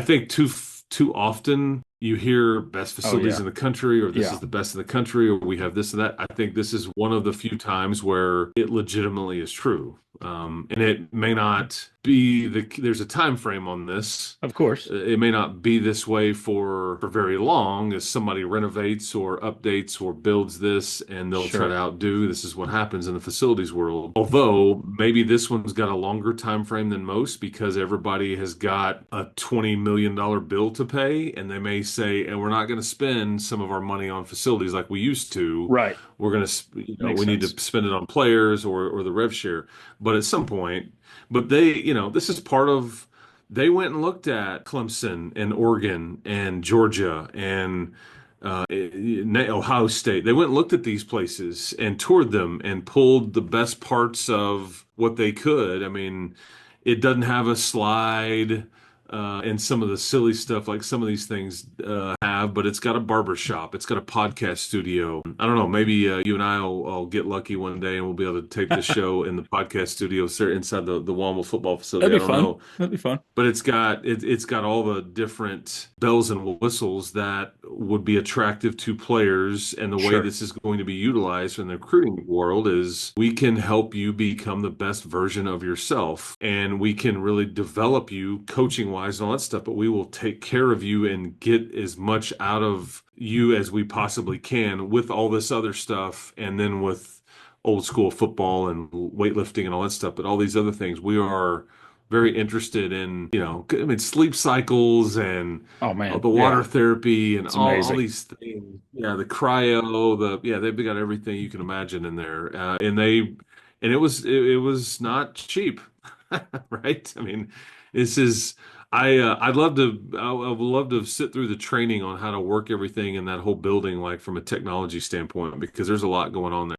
I think too often you hear best Oh facilities yeah. in the country, or this Yeah. is the best in the country, or we have this and that. I think this is one of the few times where it legitimately is true. And it may not be there's a time frame on this. Of course. It may not be this way for very long as somebody renovates or updates or builds this and they'll try to Sure. outdo. This is what happens in the facilities world. Although maybe this one's got a longer time frame than most because everybody has got a $20 million bill to pay and they may say, and we're not going to spend some of our money on facilities like we used to. Right. We're going to, Makes we need to sense. spend it on players or the rev share. But at some point, but this is part of they went and looked at Clemson and Oregon and Georgia and Ohio State. They went and looked at these places and toured them and pulled the best parts of what they could. I mean, it doesn't have a slide and some of the silly stuff like some of these things have, but it's got a barber shop. It's got a podcast studio. I don't know. Maybe you and I'll get lucky one day and we'll be able to tape the That'd show in the podcast studio inside the Walmart football facility. I be don't fun. know, That'd be fun. but it's got all the different bells and whistles that would be attractive to players. And the way Sure. this is going to be utilized in the recruiting world is we can help you become the best version of yourself, and we can really develop you coaching wise and all that stuff. But we will take care of you and get as much out of you as we possibly can with all this other stuff, and then with old school football and weightlifting and all that stuff. But all these other things, we are very interested in, I mean, sleep cycles and Oh man. the water Yeah. therapy and It's all amazing. these things. Yeah, the cryo, yeah, they've got everything you can imagine in there. And it was not cheap, right? I mean, this is, I would love to sit through the training on how to work everything in that whole building, like from a technology standpoint, because there's a lot going on there.